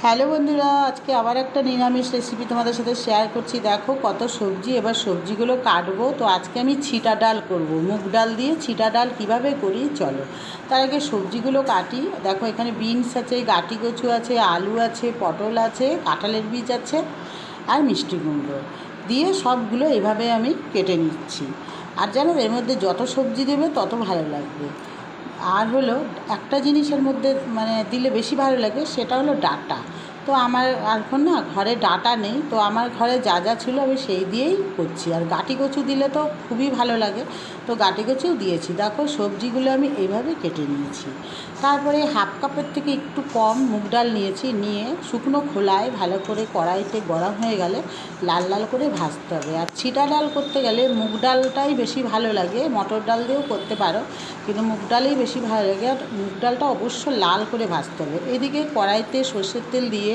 Hello বন্ধুরা, আজকে আবার একটা নিরামিষ রেসিপি তোমাদের সাথে শেয়ার করছি। দেখো কত সবজি, এবার সবজিগুলো কাটবো। তো আজকে আমি ছিটা ডাল করব, মুগ ডাল দিয়ে ছিটা ডাল কীভাবে করি চলো। তার আগে সবজিগুলো কাটি। দেখো এখানে বিনস আছে, গাটি কচু আছে, আলু আছে, পটল আছে, কাঁঠালের বীজ আছে আর মিষ্টি কুমড়ো দিয়ে সবগুলো এভাবে আমি কেটে নিচ্ছি। আর জানো এর মধ্যে যত সবজি দেবে তত ভালো লাগবে। আর হলো একটা জিনিসের মধ্যে মানে দিলে বেশি ভালো লাগে, সেটা হলো ডাঁটা। তো আমার এখন না ঘরে ডাঁটা নেই, তো আমার ঘরে যা যা ছিল আমি সেই দিয়েই করছি। আর গাঁটি কচু দিলে তো খুবই ভালো লাগে, তো গাঁটি কচুও দিয়েছি। দেখো সবজিগুলো আমি এইভাবে কেটে নিয়েছি। তারপরে হাফ কাপের থেকে একটু কম মুগ ডাল নিয়েছি, নিয়ে শুকনো খোলায় ভালো করে কড়াইতে গরম হয়ে গেলে লাল লাল করে ভাজতে হবে। আর ছিটা ডাল করতে গেলে মুগ ডালটাই বেশি ভালো লাগে, মটর ডাল দিয়েও করতে পারো, কিন্তু মুগ ডালেই বেশি ভালো লাগে। আর মুগ ডালটা অবশ্য লাল করে ভাজতে হবে। এদিকে কড়াইতে সর্ষের তেল দিয়ে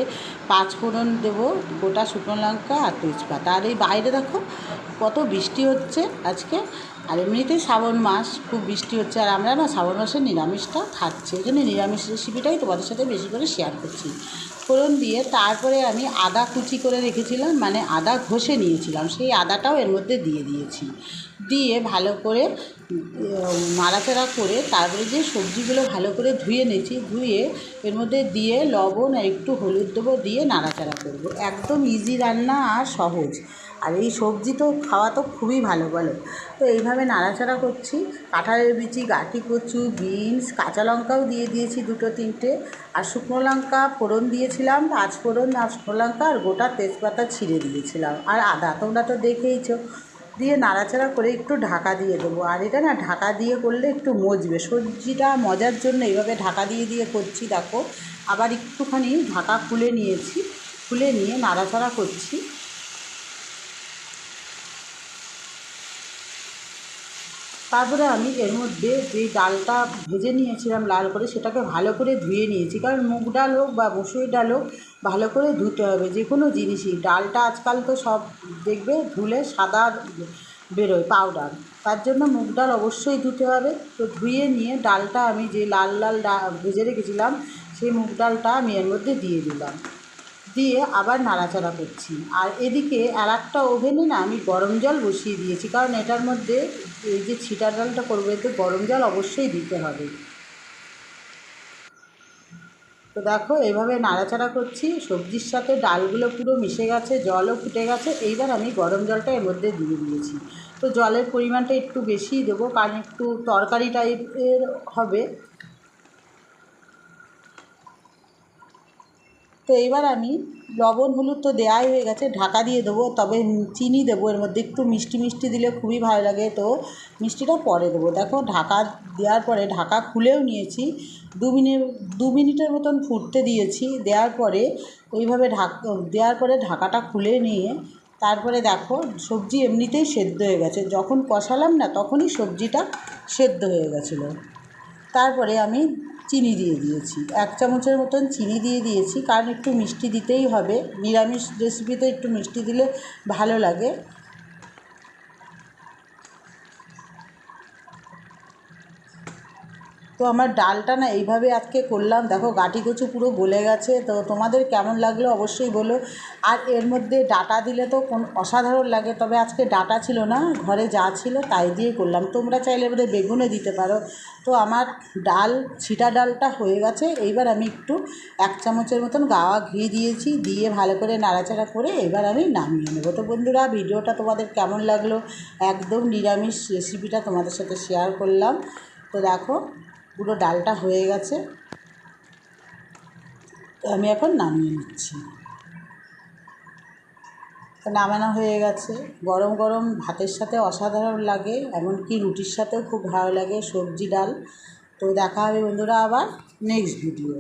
5 ফোড়ন দেবো, গোটা শুকনো লঙ্কা আর তেজপাতা। আর এই বাইরে দেখো কত বৃষ্টি হচ্ছে আজকে, আর এমনিতেই শ্রাবণ মাস, খুব বৃষ্টি হচ্ছে। আর আমরা না শ্রাবণ মাসে নিরামিষটা খাচ্ছি, এই জন্য নিরামিষ রেসিপিটাই তোমাদের সাথে বেশি করে শেয়ার করছি। ফোড়ন দিয়ে তারপরে আমি আদা কুচি করে রেখেছিলাম, মানে আদা ঘষে নিয়েছিলাম, সেই আদাটাও এর মধ্যে দিয়ে দিয়েছি। দিয়ে ভালো করে নাড়াচাড়া করে তারপরে যে সবজিগুলো ভালো করে ধুয়ে নিয়েছি, ধুয়ে এর মধ্যে দিয়ে লবণ আর একটু হলুদ দেবো, দিয়ে নাড়াচাড়া করব। একদম ইজি রান্না আর সহজ। আর এই সবজি তো খাওয়া তো খুবই ভালো, বলো। তো এইভাবে নাড়াচাড়া করছি। কাঁঠালের বিচি, গাঁটি কচু, বিনস, কাঁচা লঙ্কাও দিয়ে দিয়েছি 2-3টে, আর শুকনো লঙ্কা ফোড়ন দিয়েছিলাম, 5 ফোড়ন আর শুকনো লঙ্কা আর গোটা তেজপাতা ছিঁড়ে দিয়েছিলাম, আর আদা তোমরা তো দেখেইছো। দিয়ে নাড়াচাড়া করে একটু ঢাকা দিয়ে দেবো। আর এটা না ঢাকা দিয়ে করলে একটু মজবে, সবজিটা মজার জন্য এইভাবে ঢাকা দিয়ে দিয়ে করছি। দেখো আবার একটুখানি ঢাকা খুলে নিয়েছি, খুলে নিয়ে নাড়াচাড়া করছি। তারপরে আমি এর মধ্যে যে ডালটা ভেজে নিয়েছিলাম লাল করে, সেটাকে ভালো করে ধুয়ে নিয়েছি। কারণ মুগ ডাল হোক বা মসুর ডাল হোক, ভালো করে ধুতে হবে যে কোনো জিনিসই। ডালটা আজকাল তো সব দেখবে ধুলে সাদা বেরোয় পাউডার, তার জন্য মুগ ডাল অবশ্যই ধুতে হবে। তো ধুয়ে নিয়ে ডালটা আমি যে লাল লাল ভেজে রেখেছিলাম, সেই মুগ ডালটা আমি এর মধ্যে দিয়ে দিলাম, দিয়ে আবার নাড়াচাড়া করছি। আর এদিকে আরেকটা ওভেনে না আমি গরম জল বসিয়ে দিয়েছি, কারণ এটার মধ্যে এই যে ছিটা ডালটা করবো এতে গরম জল অবশ্যই দিতে হবে। তো দেখো এইভাবে নাড়াচাড়া করছি, সবজির সাথে ডালগুলো পুরো মিশে গেছে, জলও ফুটে গেছে। এইবার আমি গরম জলটা এর মধ্যে দিয়ে দিয়েছি। তো জলের পরিমাণটা একটু বেশিই দেবো, কারণ একটু তরকারি টাইপের হবে। তো এবার আমি লবণ হলুদ তো দেওয়াই হয়ে গেছে, ঢাকা দিয়ে দেবো। তবে চিনি দেবো এর মধ্যে, একটু মিষ্টি মিষ্টি দিলে খুবই ভালো লাগে, তো মিষ্টিটা পরে দেবো। দেখো ঢাকা দেওয়ার পরে ঢাকা খুলেও নিয়েছি, 2 মিনিটের মতন ফুটতে দিয়েছি। দেওয়ার পরে ওইভাবে দেওয়ার পরে ঢাকাটা খুলে নিয়ে তারপরে দেখো সবজি এমনিতেই সেদ্ধ হয়ে গেছে, যখন কষালাম না তখনই সবজিটা সেদ্ধ হয়ে গেছিলো। তারপরে আমি চিনি দিয়ে দিয়েছি, 1 চামচের মতন চিনি দিয়ে দিয়েছি, কারণ একটু মিষ্টি দিতেই হবে, নিরামিষ রেসিপিতে একটু মিষ্টি দিলে ভালো লাগে। তো আমার ডালটা না এইভাবে আজকে করলাম। দেখো গাঁটি কচু পুরো গলে গেছে, তো তোমাদের কেমন লাগলো অবশ্যই বলো। আর এর মধ্যে ডাঁটা দিলে তো অসাধারণ লাগে, তবে আজকে ডাঁটা ছিল না, ঘরে যা ছিল তাই দিয়ে করলাম। তোমরা চাইলে বোধহয় বেগুনে দিতে পারো। তো আমার ডাল, ছিটা ডালটা হয়ে গেছে। এইবার আমি একটু 1 চামচের মতন গাওয়া ঘি দিয়েছি, দিয়ে ভালো করে নাড়াচাড়া করে এবার আমি নামিয়ে নেবো। তো বন্ধুরা, ভিডিওটা তোমাদের কেমন লাগলো, একদম নিরামিষ রেসিপিটা তোমাদের সাথে শেয়ার করলাম। তো দেখো পুরো ডালটা হয়ে গেছে, তো আমি এখন নামিয়ে নিচ্ছি। তো নামানো হয়ে গেছে, গরম গরম ভাতের সাথে অসাধারণ লাগে, এমনকি রুটির সাথেও খুব ভালো লাগে সবজি ডাল। তো দেখা হবে বন্ধুরা আবার নেক্সট ভিডিও।